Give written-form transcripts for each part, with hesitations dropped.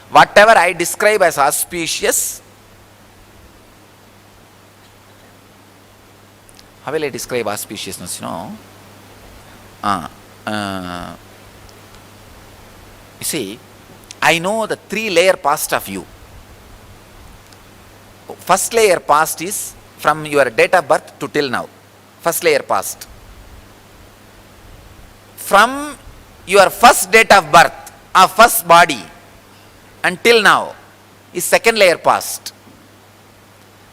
Whatever I describe as auspicious, how will I describe auspiciousness? You see, I know the 3-layer past of you. First layer past is from your date of birth to till now. First layer past. From your first date of birth, or first body, until now is second layer past.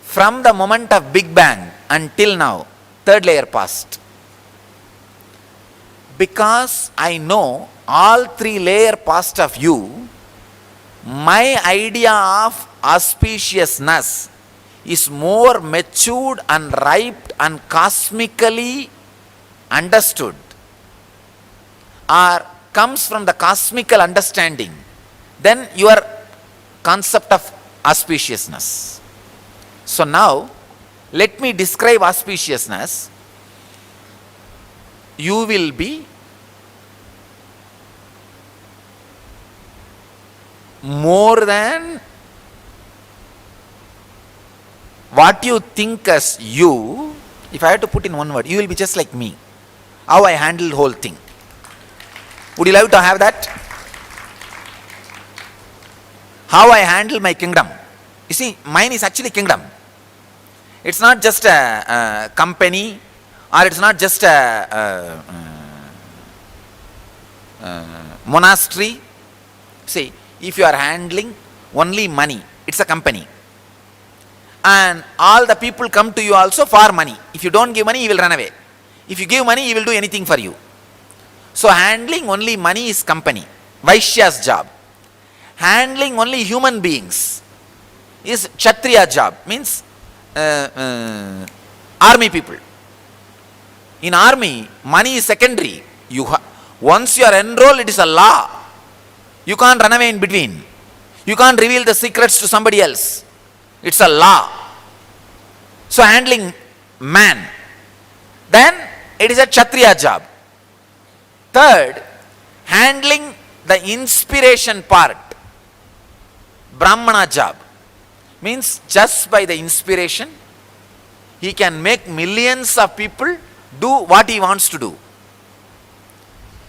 From the moment of Big Bang until now, third layer past. Because I know all 3-layer past of you, my idea of auspiciousness is more matured and ripe and cosmically understood, or comes from the cosmical understanding than your concept of auspiciousness. So now, let me describe auspiciousness. You will be more than what you think as you. If I had to put in one word, you will be just like me. How I handle the whole thing. Would you like to have that? How I handle my kingdom. You see, mine is actually kingdom. It's not just a company, or it's not just a monastery. See, if you are handling only money, it's a company. And all the people come to you also for money. If you don't give money, he will run away. If you give money, he will do anything for you. So handling only money is company, Vaishya's job. Handling only human beings is Kshatriya job, means army people. In army, money is secondary. Once you are enrolled, it is a law. You can't run away in between. You can't reveal the secrets to somebody else. It's a law. So handling man, then it is a Kshatriya job. Third, handling the inspiration part, Brahmana job. Means just by the inspiration, he can make millions of people do what he wants to do.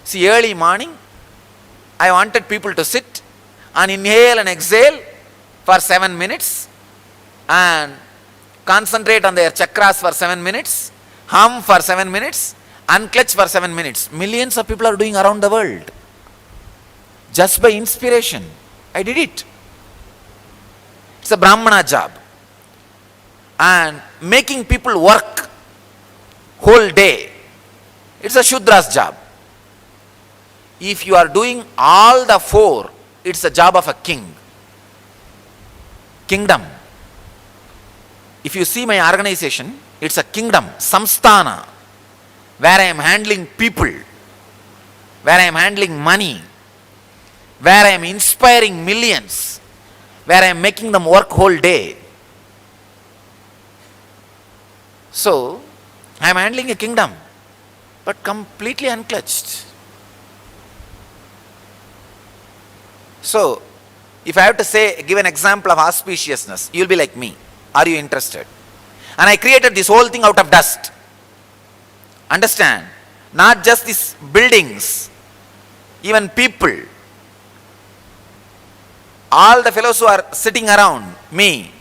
See, early morning, I wanted people to sit and inhale and exhale for 7 minutes and concentrate on their chakras for 7 minutes, hum for 7 minutes, unclutch for 7 minutes. Millions of people are doing around the world. Just by inspiration, I did it. It's a Brahmana job. And making people work whole day, it's a Shudra's job. If you are doing all the 4, it's a job of a king. Kingdom. If you see my organization, it's a kingdom, samsthana, where I am handling people, where I am handling money, where I am inspiring millions, where I am making them work whole day. So, I am handling a kingdom, but completely unclutched. So, if I have to say, give an example of auspiciousness, you will be like me. Are you interested? And I created this whole thing out of dust. Understand? Not just these buildings, even people. All the fellows who are sitting around me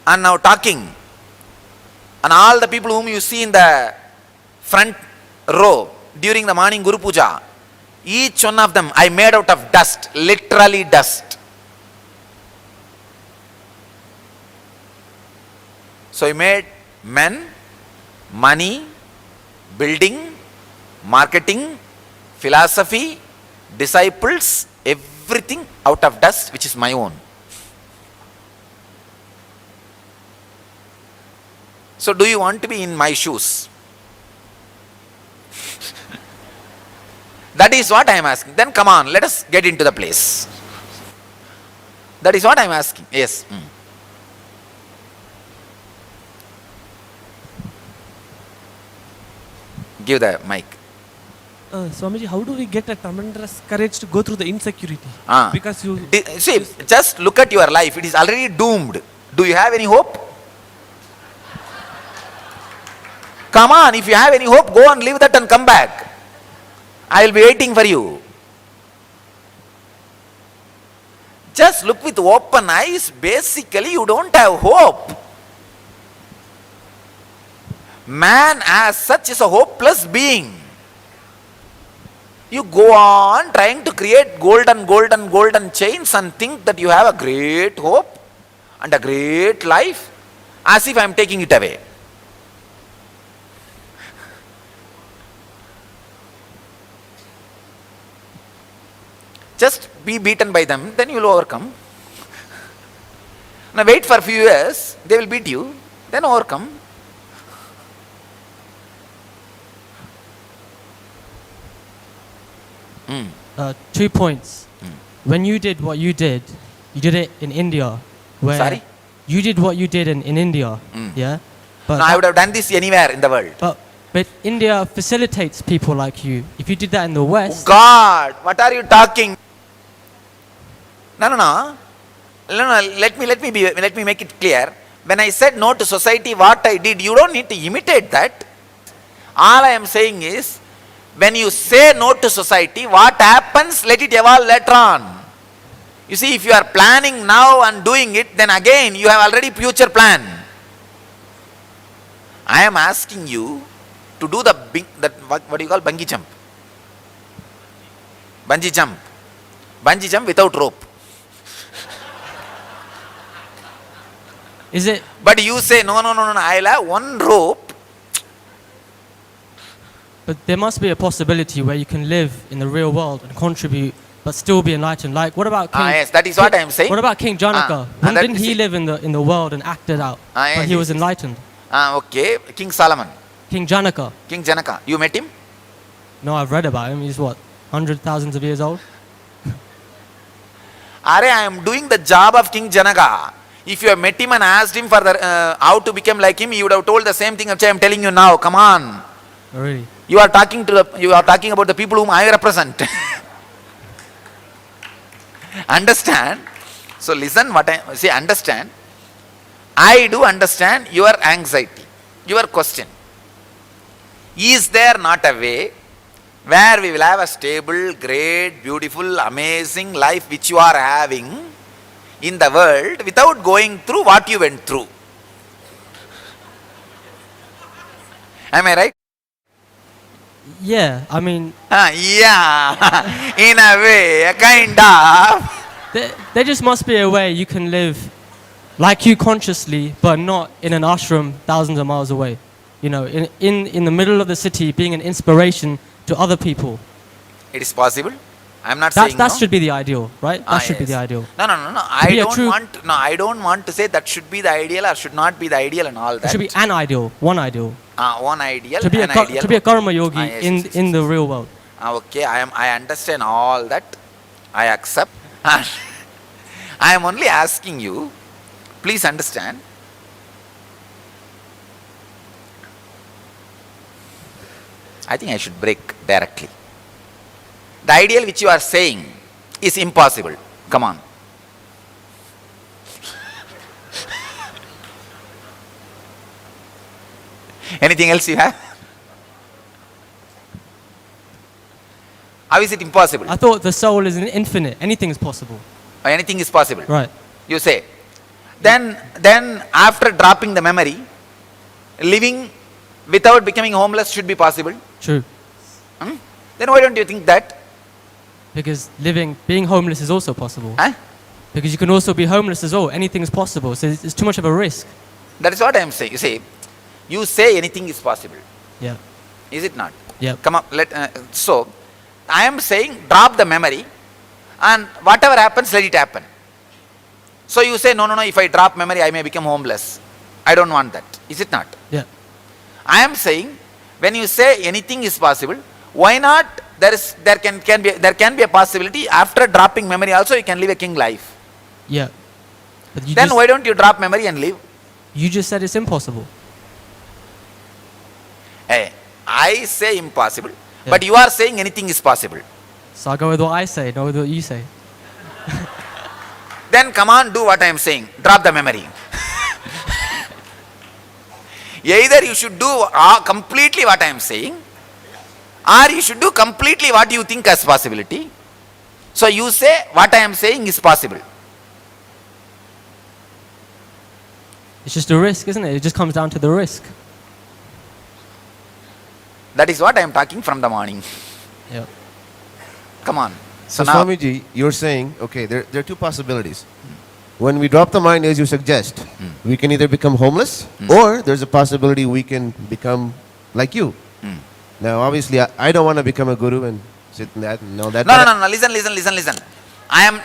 and now talking, and all the people whom you see in the front row during the morning Guru Puja, each one of them I made out of dust, literally dust. So I made men, money, building, marketing, philosophy, disciples, everything out of dust, which is my own. So do you want to be in my shoes? That is what I am asking. Then come on, let us get into the place. That is what I am asking. Yes. Give the mic. Swamiji, how do we get a tremendous courage to go through the insecurity? Ah. Because you See, just look at your life. It is already doomed. Do you have any hope? Come on, if you have any hope, go and leave that and come back. I will be waiting for you. Just look with open eyes. Basically, you don't have hope. Man as such is a hopeless being. You go on trying to create golden chains and think that you have a great hope and a great life, as if I am taking it away. Just be beaten by them, then you will overcome. Now wait for a few years, they will beat you, then overcome. Mm. 2 points. When you did what you did it in India. Where Sorry? You did what you did in India. Yeah? But No, I would have done this anywhere in the world. But India facilitates people like you. If you did that in the Oh West, God, what are you talking? No. Let me make it clear. When I said no to society, what I did, you don't need to imitate that. All I am saying is, when you say no to society, what happens? Let it evolve later on. You see, if you are planning now and doing it, then again you have already future plan. I am asking you to do what do you call bungee jump? Bungee jump. Bungee jump without rope. is it But you say, no, I'll have one rope. But there must be a possibility where you can live in the real world and contribute, but still be enlightened. Like, what about King? Yes, that is what I am saying. What about King Janaka? and that Didn't he is- live in the world and acted out? Yes, But he was yes. enlightened. Okay, King Solomon, King Janaka. King Janaka. You met him? No, I've read about him. He's what, hundreds, thousands of years old? I am doing the job of King Janaka. If you have met him and asked him for how to become like him, he would have told the same thing which I am telling you now. Come on. Oh, really? You are talking about the people whom I represent. Understand? So listen understand. I do understand your anxiety, your question. Is there not a way where we will have a stable, great, beautiful, amazing life which you are having in the world without going through what you went through? Am I right? Yeah, I mean, Yeah, in a way, kind of. there just must be a way you can live like you consciously, but not in an ashram thousands of miles away. You know, in the middle of the city, being an inspiration to other people. It is possible. I am not saying That no. should be the ideal, right? That should be Yes. the ideal. No. I don't want to say that should be the ideal or should not be the ideal and all that. It should be an ideal, one ideal. One ideal, To be an ideal. to be a karma yogi Yes, yes, in the real world. Okay, I understand all that. I accept. I am only asking you, please understand. I think I should break directly. The ideal which you are saying is impossible. Come on. Anything else you have? How is it impossible? I thought the soul is infinite. Anything is possible. Anything is possible. Right. You say. Then after dropping the memory, living without becoming homeless should be possible. True. Then why don't you think that? Because being homeless is also possible. Huh? Because you can also be homeless as well. Anything is possible. So it's too much of a risk. That is what I am saying. You say anything is possible. Yeah. Is it not? Yeah. Come up. So, I am saying drop the memory and whatever happens, let it happen. So you say, no, if I drop memory, I may become homeless. I don't want that. Is it not? Yeah. I am saying, when you say anything is possible, why not? There can be a possibility after dropping memory also you can live a king life. Yeah. But Then why don't you drop memory and live? You just said it's impossible. I say impossible. But you are saying anything is possible. So I go with what I say, not with what you say. Then come on, do what I am saying. Drop the memory. Either you should do completely what I am saying, or you should do completely what you think as possibility. So you say what I am saying is possible. It's just a risk, isn't it? It just comes down to the risk. That is what I am talking from the morning. Yeah. Come on. So now, Swamiji, you're saying, okay, there are two possibilities. When we drop the mind, as you suggest, we can either become homeless, or there's a possibility we can become like you. Now, obviously, I don't want to become a guru and sit in that and all that. No. Listen.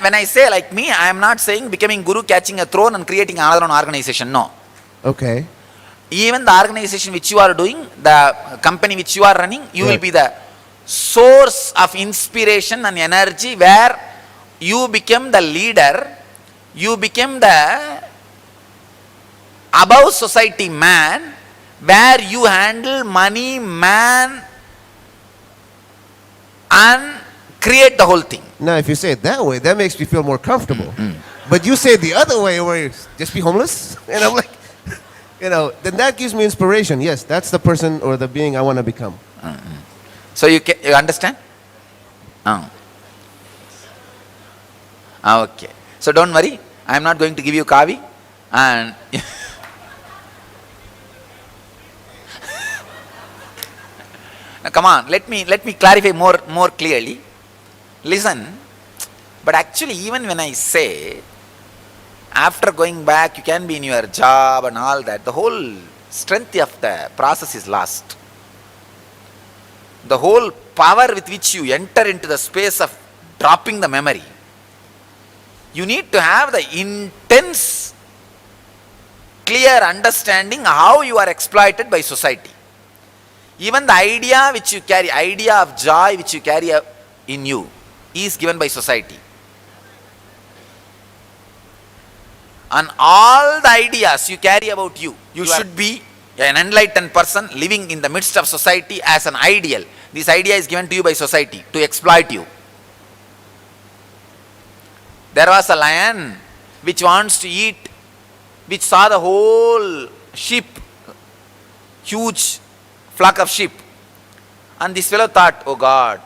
When I say like me, I am not saying becoming guru, catching a throne and creating another organization. No. Okay. Even the organization which you are doing, the company which you are running, you will Right. be the source of inspiration and energy where you become the leader, you become the above society man, where you handle money, man, and create the whole thing. Now, if you say it that way, that makes me feel more comfortable. But you say it the other way, where you just be homeless, and I'm like, then that gives me inspiration. Yes, that's the person or the being I want to become. So you understand? Okay. So don't worry. I am not going to give you kavi. And now come on. Let me clarify more clearly. Listen. But actually, even when I say, after going back, you can be in your job and all that, the whole strength of the process is lost. The whole power with which you enter into the space of dropping the memory, you need to have the intense, clear understanding how you are exploited by society. Even the idea which you carry, idea of joy which you carry in you, is given by society. And all the ideas you carry about you, you should be an enlightened person living in the midst of society as an ideal. This idea is given to you by society to exploit you. There was a lion which wants to eat, which saw the whole sheep, huge flock of sheep. And this fellow thought, oh God,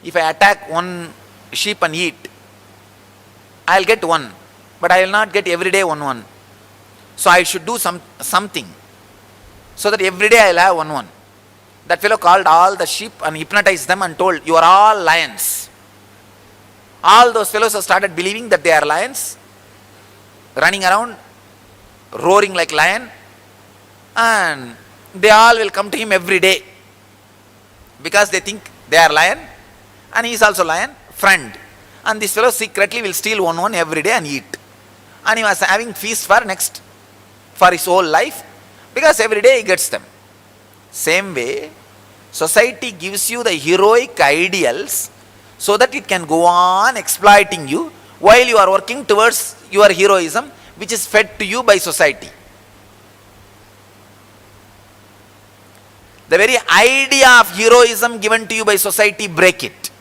if I attack one sheep and eat, I'll get one, but I will not get every day one. So I should do something, so that every day I'll have one. That fellow called all the sheep and hypnotized them and told, you are all lions. All those fellows have started believing that they are lions, running around, roaring like lion, and they all will come to him every day because they think they are lion and he is also lion, friend. And this fellow secretly will steal one every day and eat. And he was having feast for his whole life, because every day he gets them. Same way, society gives you the heroic ideals so that it can go on exploiting you while you are working towards your heroism, which is fed to you by society. The very idea of heroism given to you by society, break it.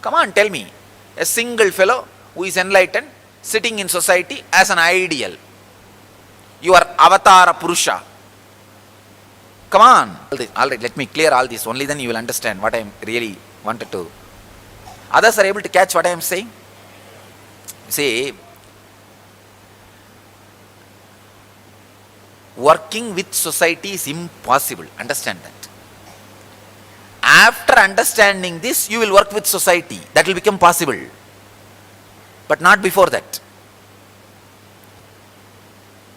Come on, tell me, a single fellow who is enlightened, sitting in society as an ideal, your avatar Purusha. Come on. All right, let me clear all this. Only then you will understand what I am really wanted to. Others are able to catch what I am saying. See, working with society is impossible. Understand that. After understanding this, you will work with society. That will become possible. But not before that.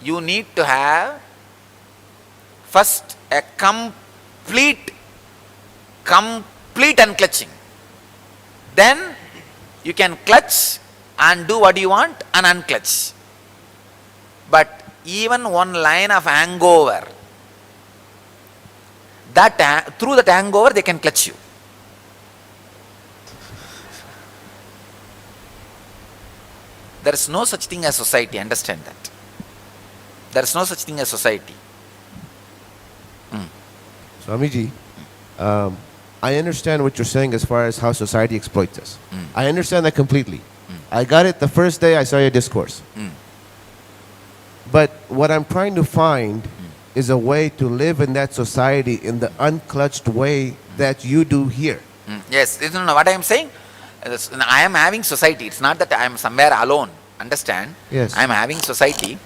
You need to have first a complete unclutching. Then you can clutch and do what you want and unclutch. But even one line of hangover, through that hangover they can clutch you. There is no such thing as society, understand that. There is no such thing as society. Swamiji, I understand what you're saying as far as how society exploits us. I understand that completely. I got it the first day I saw your discourse. But what I'm trying to find is a way to live in that society in the unclutched way that you do here. Yes, no, what I am saying, I am having society. It's not that I am somewhere alone. Understand? Yes. I am having society.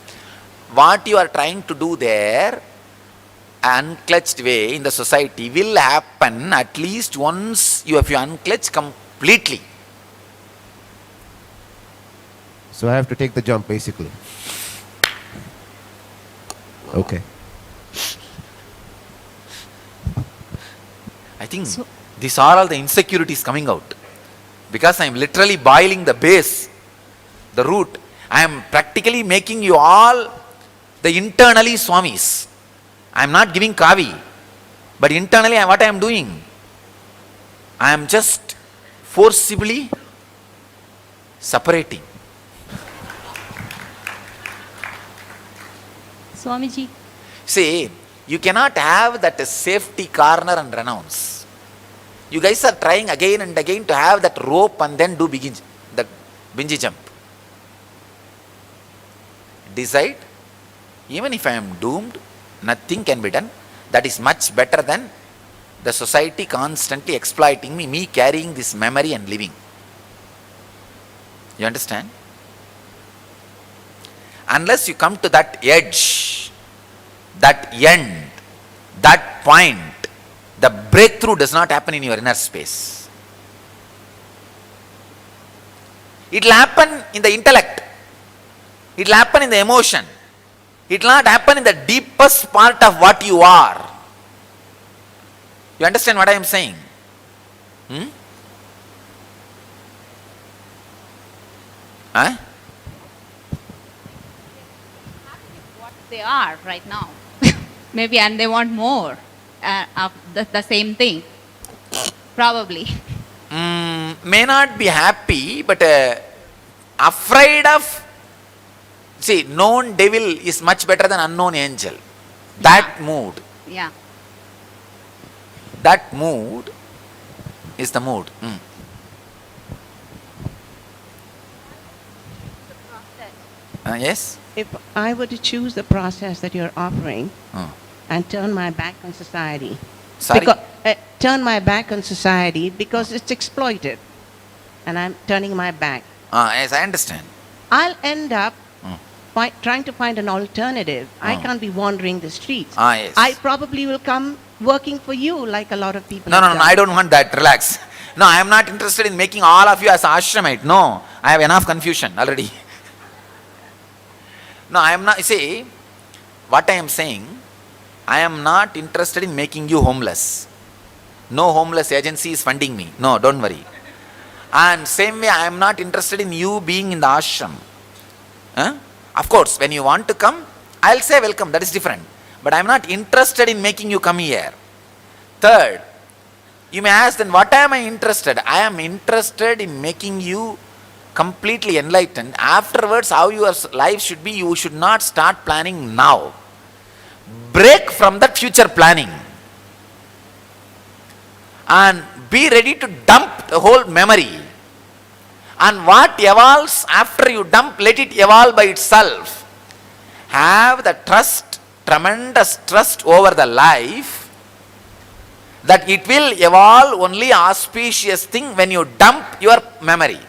What you are trying to do there, unclutched way in the society, will happen at least once if you unclutch completely. So I have to take the jump, basically. Okay. I think these are all the insecurities coming out. Because I am literally boiling the base, the root. I am practically making you all the internally Swamis. I am not giving Kavi. But internally, what I am doing? I am just forcibly separating. Swamiji. See, you cannot have that safety corner and renounce. You guys are trying again and again to have that rope and then do the bungee jump. Decide, even if I am doomed, nothing can be done. That is much better than the society constantly exploiting me carrying this memory and living. You understand? Unless you come to that edge, that end, that point, the breakthrough does not happen in your inner space. It will happen in the intellect. It will happen in the emotion. It will not happen in the deepest part of what you are. You understand what I am saying? Huh? What they are right now. Maybe, and they want more of the same thing. Probably. May not be happy, but afraid of. See, known devil is much better than unknown angel. That mood. Yeah. That mood is the mood. Yes? If I were to choose the process that you're offering and turn my back on society, Sorry? turn my back on society because it's exploited, and I'm turning my back, Yes, I understand. I'll end up trying to find an alternative. I can't be wandering the streets. Yes. I probably will come working for you like a lot of people. No, have done. I don't want that. Relax. No, I am not interested in making all of you as ashramite. No, I have enough confusion already. No, I am not. See, what I am saying, I am not interested in making you homeless. No homeless agency is funding me. No, don't worry. And same way, I am not interested in you being in the ashram. Of course, when you want to come, I will say welcome. That is different. But I am not interested in making you come here. Third, you may ask, then what am I interested? I am interested in making you completely enlightened. Afterwards, how your life should be, you should not start planning now. Break from that future planning. And be ready to dump the whole memory. And what evolves after you dump, let it evolve by itself. Have the trust, tremendous trust over the life, that it will evolve only auspicious thing when you dump your memory.